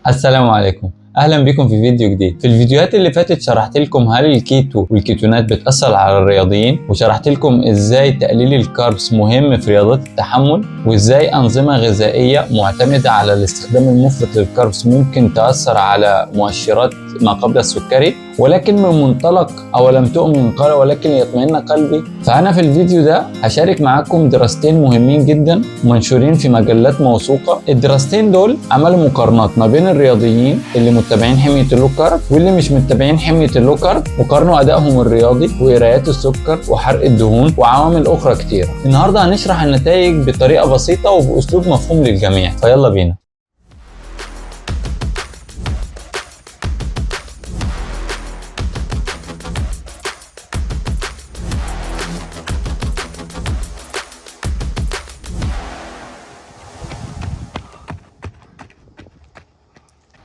السلام عليكم. اهلا بكم في فيديو جديد. في الفيديوهات اللي فاتت شرحت لكم هل الكيتو والكيتونات بتأثر على الرياضيين، وشرحت لكم ازاي تقليل الكاربس مهم في رياضات التحمل، وازاي انظمة غذائية معتمدة على الاستخدام المفرط للكاربس ممكن تأثر على مؤشرات ما قبل السكري. ولكن من منطلق أولم تؤمن قال ولكن ليطمئن قلبي، فأنا في الفيديو ده هشارك معاكم دراستين مهمين جدا منشورين في مجلات موثوقة. الدراستين دول عملوا مقارنات ما بين الرياضيين اللي متابعين حمية اللو كارب واللي مش متابعين حمية اللو كارب، وقارنوا أدائهم الرياضي وقرايات السكر وحرق الدهون وعوامل أخرى كتيرة. النهاردة هنشرح النتائج بطريقة بسيطة وبأسلوب مفهوم للجميع، فيلا بينا.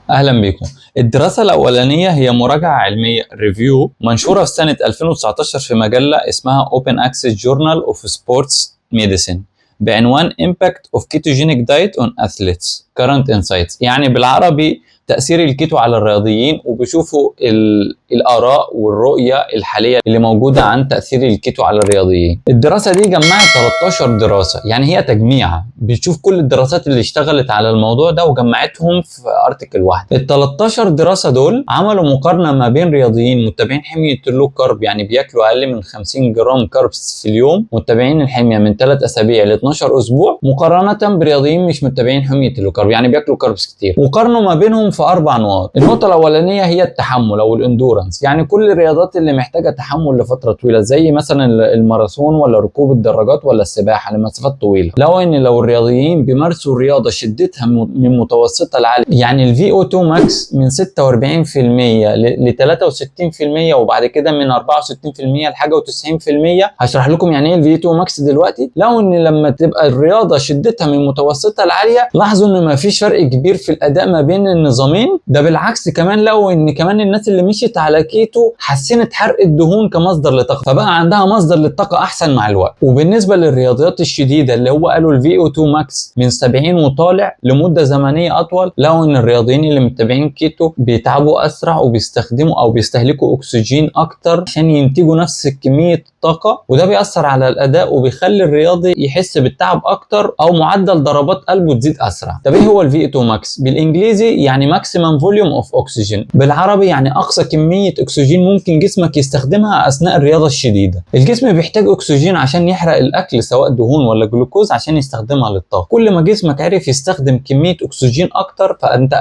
اهلا بكم. الدراسه الاولانيه هي مراجعه علميه ريفيو منشوره في سنه 2019 في مجله اسمها Open Access Journal of Sports Medicine بعنوان Impact of Ketogenic Diet on Athletes Current Insights، يعني بالعربي تأثير الكيتو على الرياضيين، وبيشوفوا الآراء والرؤية الحالية اللي موجودة عن تأثير الكيتو على الرياضيين. الدراسة دي جمعت 13 دراسة، يعني هي تجميعة بتشوف كل الدراسات اللي اشتغلت على الموضوع ده وجمعتهم في ارتكل واحد. ال 13 دراسة دول عملوا مقارنة ما بين رياضيين متابعين حمية اللو كارب، يعني بياكلوا أقل من 50 جرام كاربس في اليوم، متابعين الحمية من 3 أسابيع ل 12 أسبوع، مقارنة برياضيين مش متابعين حمية اللو كارب يعني بياكلوا كاربس كتير. وقارنوا ما بينهم في 4 نقاط. النقطة الأولانية هي التحمل أو الاندورنس، يعني كل الرياضات اللي محتاجة تحمل لفترة طويلة زي مثلا الماراثون ولا ركوب الدراجات ولا السباحة لمسافات طويلة. لو الرياضيين بيمارسوا الرياضة شدتها من متوسطة لعالية، يعني الفي او 2 ماكس من 46% ل 63%، وبعد كده من 64% لحاجة و90%. هشرح لكم يعني ايه الفي 2 ماكس دلوقتي. لو ان لما تبقى الرياضة شدتها من متوسطة لعالية، لاحظوا ان ما فيش فرق كبير في الاداء ما بين النظامين. ده بالعكس كمان لو ان كمان الناس اللي مشيت على كيتو حسنت حرق الدهون كمصدر لطاقة، فبقى عندها مصدر للطاقة احسن مع الوقت. وبالنسبة للرياضيات الشديدة اللي هو قالوا الفي او 2 ماكس من 70 وطالع لمده زمنيه اطول، لو ان الرياضيين اللي متابعين كيتو بيتعبوا اسرع وبيستخدموا او بيستهلكوا اكسجين اكتر عشان ينتجوا نفس كميه الطاقه، وده بيأثر على الاداء وبيخلي الرياضي يحس بالتعب اكتر او معدل ضربات قلبه تزيد اسرع. طب ايه هو الفي 2 ماكس؟ بالانجليزي يعني ماكسيمم فوليوم اوف اوكسجين، بالعربي يعني اقصى كميه اكسجين ممكن جسمك يستخدمها اثناء الرياضه الشديده. الجسم بيحتاج اكسجين عشان يحرق الاكل سواء دهون ولا جلوكوز عشان يستخدمها للطاقه. كل ما جسمك عرف يستخدم كميه اكسجين اكتر فانت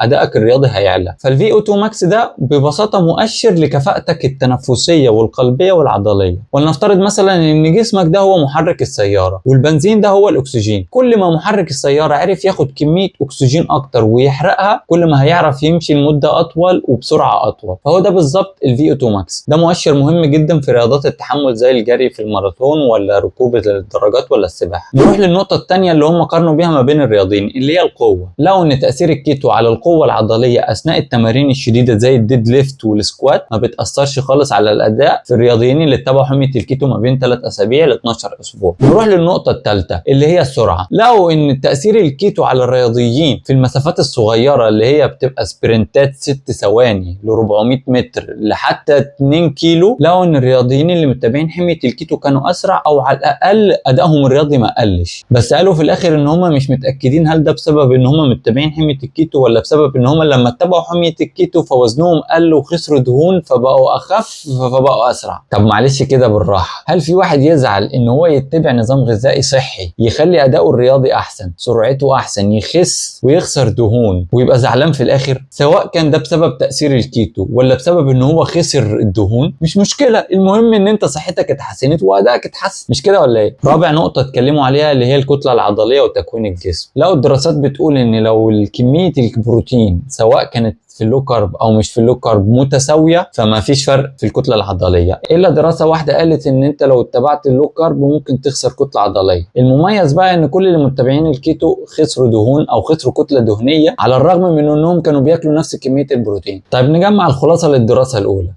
ادائك الرياضي هيعلى. فالفي او 2 ماكس ده ببساطه مؤشر لكفاءتك التنفسيه والقلبيه والعضليه. ولنفترض مثلا ان جسمك ده هو محرك السياره والبنزين ده هو الاكسجين. كل ما محرك السياره عرف ياخد كميه اكسجين اكتر ويحرقها، كل ما هيعرف يمشي لمده اطول وبسرعه اطول. فهو ده بالظبط الفي او 2 ماكس. ده مؤشر مهم جدا في رياضات التحمل زي الجري في الماراثون ولا ركوب الدراجات ولا السباحه. نروح للنقطه الثانيه اللي هم قارنوا بيها ما بين الرياضيين اللي هي القوه. لقوا ان تاثير الكيتو على القوه العضليه اثناء التمارين الشديده زي الديد ليفت والسكوات ما بتاثرش خالص على الاداء في الرياضيين اللي اتبعوا حميه الكيتو ما بين 3 اسابيع ل 12 اسبوع. نروح للنقطه الثالثه اللي هي السرعه. لقوا ان تاثير الكيتو على الرياضيين في المسافات الصغيره اللي هي بتبقى سبرنتات 6 ثواني ل 400 متر لحتى 2 كيلو، لقوا ان الرياضيين اللي متابعين حميه الكيتو كانوا اسرع او على الاقل ادائهم الرياضي ما قلش. بس قالوا في الاخر ان هم مش متاكدين هل ده بسبب ان هم متابعين حميه الكيتو ولا بسبب ان هم لما اتبعوا حميه الكيتو فوزنهم قل وخسروا دهون فبقوا اخف فبقوا اسرع. طب معلش كده بالراحه، هل في واحد يزعل ان هو يتبع نظام غذائي صحي يخلي اداؤه الرياضي احسن، سرعته احسن، يخس ويخسر دهون ويبقى زعلان في الاخر؟ سواء كان ده بسبب تاثير الكيتو ولا بسبب ان هو خسر الدهون مش مشكله، المهم ان انت صحتك اتحسنت وادائك اتحسن، مش كده ولا ايه؟ رابع نقطه اتكلموا عليها اللي هي الكتله العضليه وتكوين الجسم. لو الدراسات بتقول ان لو كميه البروتين سواء كانت في اللو كارب او مش في اللو كارب متساويه فما فيش فرق في الكتله العضليه، الا دراسه واحده قالت ان انت لو اتبعت اللو كارب ممكن تخسر كتله عضليه. المميز بقى ان كل اللي متابعين الكيتو خسروا دهون او خسروا كتله دهنيه على الرغم من انهم كانوا بياكلوا نفس كميه البروتين. طيب نجمع الخلاصه للدراسه الاولى.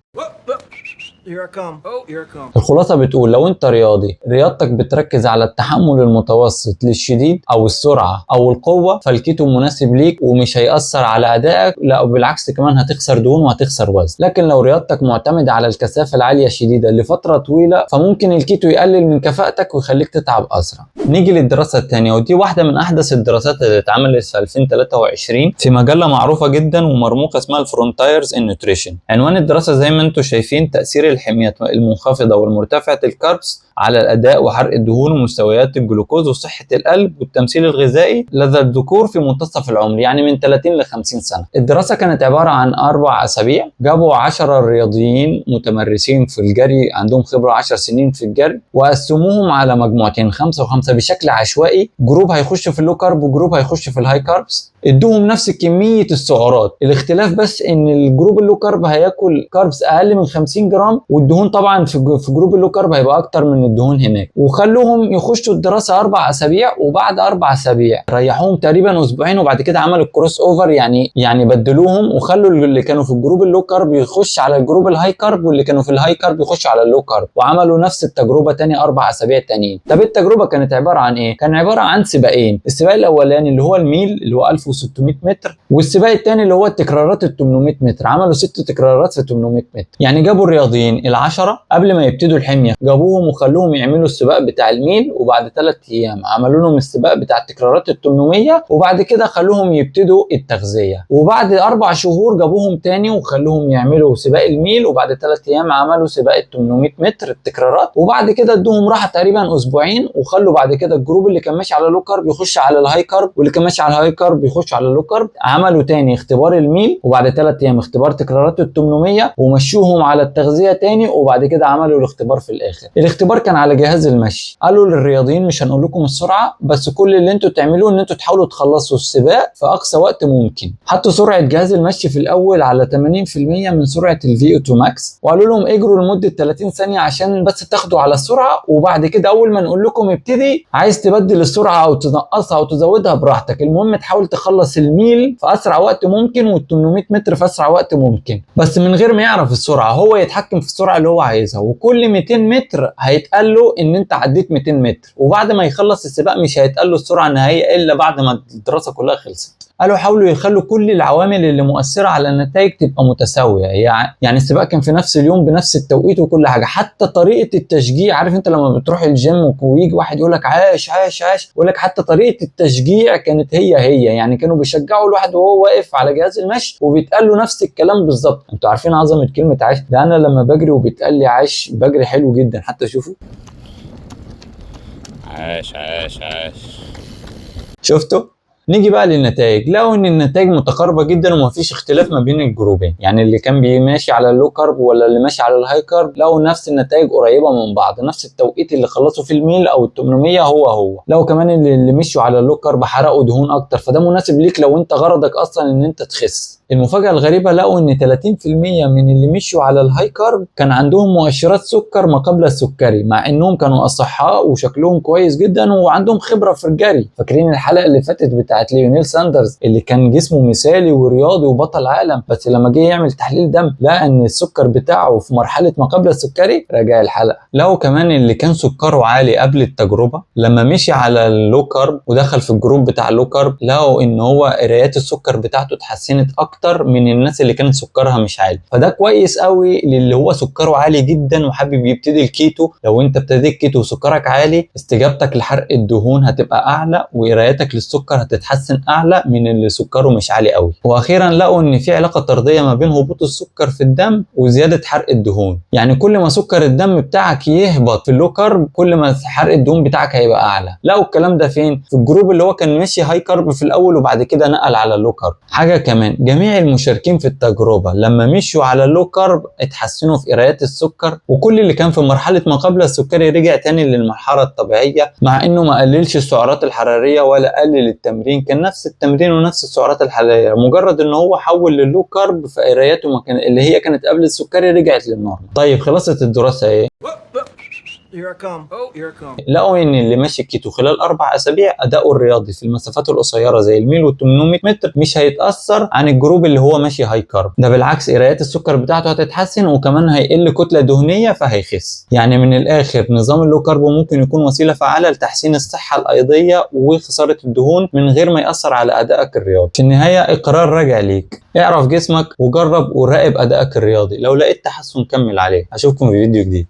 الخلاصة بتقول لو انت رياضي رياضتك بتركز على التحمل المتوسط للشديد او السرعة او القوة، فالكيتو مناسب ليك ومش هيأثر على ادائك، لا وبالعكس كمان هتخسر دهون وهتخسر وزن. لكن لو رياضتك معتمدة على الكثافة العالية الشديدة لفترة طويلة فممكن الكيتو يقلل من كفاءتك ويخليك تتعب اسرع. نيجي للدراسة الثانية، ودي واحدة من احدث الدراسات اللي اتعملت في 2023 في مجلة معروفة جدا ومرموقة اسمها الفرونتايرز ان نيوتريشن. عنوان الدراسة زي ما انتم شايفين تأثير الحميات المنخفضة والمرتفعة الكاربس على الأداء وحرق الدهون ومستويات الجلوكوز وصحة القلب والتمثيل الغذائي لدى الذكور في منتصف العمر، يعني من 30 ل 50 سنة. الدراسة كانت عبارة عن 4 أسابيع، جابوا 10 رياضيين متمرسين في الجري عندهم خبرة 10 سنين في الجري وقسموهم على مجموعتين 5 و5 بشكل عشوائي، جروب هيخش في اللو كارب وجروب هيخش في الهاي كاربس. ادوهم نفس كمية السعرات، الاختلاف بس ان الجروب اللو كارب هياكل كاربس اقل من 50 جرام، والدهون طبعا في جروب اللو كارب هيبقى اكتر من الدهون هناك. وخلوهم يخشوا الدراسة 4 اسابيع، وبعد 4 اسابيع ريحوهم تقريبا اسبوعين، وبعد كده عملوا الكروس اوفر، يعني بدلوهم وخلوا اللي كانوا في الجروب اللو كارب يخش على الجروب الهاي كارب، واللي كانوا في الهاي كارب يخش على اللو كارب، وعملوا نفس التجربة تاني 4 اسابيع تانيين. طب التجربة كانت عبارة عن ايه؟ كان عبارة عن سباقين، السباق الاولاني اللي هو الميل اللي هو 1600 متر، والسباق الثاني اللي هو التكرارات ال 800 متر، عملوا 6 تكرارات في 800 متر. يعني جابوا الرياضيين ال10 قبل ما يبتدوا الحمية، جابوهم وخلوهم يعملوا السباق بتاع الميل، وبعد 3 ايام عملوا لهم السباق بتاع التكرارات ال 800، وبعد كده خلوهم يبتدوا التغذية، وبعد 4 شهور جابوهم تاني وخلوهم يعملوا سباق الميل، وبعد 3 ايام عملوا سباق ال 800 متر التكرارات، وبعد كده ادوهم راحة تقريبا اسبوعين، وخلوا بعد كده الجروب اللي كان ماشي على اللو كارب يخش على الهاي كارب، واللي كان ماشي على الهاي كارب يخش على اللو كارب. عملوا تاني اختبار الميل، وبعد 3 ايام اختبار تكرارات ال 800، ومشوهم على التغذية تاني، وبعد كده عملوا الاختبار في الاخر. الاختبار كان على جهاز المشي، قالوا للرياضيين مش هنقول لكم السرعة، بس كل اللي انتوا تعملوه ان انتوا تحاولوا تخلصوا السباق في اقصى وقت ممكن. حطوا سرعة جهاز المشي في الاول على 80% من سرعة الفي او 2 ماكس، وقالوا لهم اجروا لمدة 30 ثانية عشان بس تاخدوا على السرعة، وبعد كده اول ما نقول لكم ابتدي عايز تبدل السرعة او تنقصها او تزودها براحتك، المهم تحاول تخلص الميل في اسرع وقت ممكن وال 800 متر في اسرع وقت ممكن، بس من غير ما يعرف السرعة، هو يتحكم في السرعة اللي هو عايزها. وكل 200 متر هيتقال له ان انت عديت 200 متر، وبعد ما يخلص السباق مش هيتقال له السرعة النهائية الا بعد ما الدراسة كلها خلصت. قالوا حاولوا يخلوا كل العوامل اللي مؤثرة على النتائج تبقى متساوية، يعني السباق كان في نفس اليوم بنفس التوقيت وكل حاجة، حتى طريقة التشجيع. عارف انت لما بتروح الجيم ويجي واحد يقول لك عاش عاش عاش، يقول لك حتى طريقة التشجيع كانت هي، يعني كانوا بيشجعوا الواحد وهو واقف على جهاز المشي وبيتقال له نفس الكلام بالظبط. انتوا عارفين عظمة كلمة عاش؟ ده انا لما بجري وبيتقال لي عاش بجري حلو جدا، حتى شوفوا عاش عاش عاش. شفتوا؟ نيجي بقى للنتائج، لقوا ان النتائج متقاربه جدا ومفيش اختلاف ما بين الجروبين، يعني اللي كان ماشي على اللو كارب ولا اللي ماشي على الهاي كارب لقوا نفس النتائج قريبه من بعض، نفس التوقيت اللي خلصوا في الميل او ال 800 هو. لقوا كمان اللي مشوا على اللو كارب حرقوا دهون اكتر، فده مناسب ليك لو انت غرضك اصلا ان انت تخس. المفاجاه الغريبه لقوا ان 30% من اللي مشوا على الهاي كارب كان عندهم مؤشرات سكر ما قبل السكري، مع انهم كانوا اصحاء وشكلهم كويس جدا وعندهم خبره في الجري. فاكرين الحلقه اللي فاتت بتاعت ليونيل ساندرز اللي كان جسمه مثالي ورياضي وبطل عالم، بس لما جه يعمل تحليل دم لقى ان السكر بتاعه في مرحله ما قبل السكري؟ راجع الحلقه. لقوا كمان اللي كان سكره عالي قبل التجربه لما مشي على اللو كارب ودخل في الجروب بتاع اللو كارب لقوا ان هو قرايات السكر بتاعته اتحسنت اكتر من الناس اللي كانت سكرها مش عالي. فده كويس قوي للي هو سكره عالي جدا وحابب يبتدي الكيتو. لو انت ابتديت كيتو وسكرك عالي استجابتك لحرق الدهون هتبقى اعلى وقرايتك للسكر هتتحسن اعلى من اللي سكره مش عالي قوي. واخيرا لقوا ان في علاقه طرديه ما بين هبوط السكر في الدم وزياده حرق الدهون، يعني كل ما سكر الدم بتاعك يهبط في اللو كارب كل ما حرق الدهون بتاعك هيبقى اعلى. لقوا الكلام ده فين؟ في الجروب اللي هو كان ماشي هاي كارب في الاول وبعد كده نقل على اللو كارب. حاجه كمان، جميع المشاركين في التجربه لما مشوا على اللو كارب اتحسنوا في قرايات السكر، وكل اللي كان في مرحله ما قبل السكري رجع تاني للمرحله الطبيعيه، مع انه ما قللش السعرات الحراريه ولا قلل التمرين، كان نفس التمرين ونفس السعرات الحراريه، مجرد ان هو حول للو كارب فقراياته اللي هي كانت قبل السكري رجعت للنورمال. طيب خلصت الدراسه ايه؟ لقوا ان اللي ماشي كيتو خلال 4 اسابيع اداؤه الرياضي في المسافات القصيره زي الميل وال 800 متر مش هيتاثر عن الجروب اللي هو ماشي هاي كارب. ده بالعكس قرايات السكر بتاعته هتتحسن وكمان هيقل كتله دهنيه فهيخس. يعني من الاخر نظام اللو كارب ممكن يكون وسيله فعاله لتحسين الصحه الايضيه وخساره الدهون من غير ما ياثر على ادائك الرياضي. في النهايه القرار راجع ليك، اعرف جسمك وجرب وراقب ادائك الرياضي، لو لقيت تحسن كمل عليه. اشوفكم في فيديو جديد.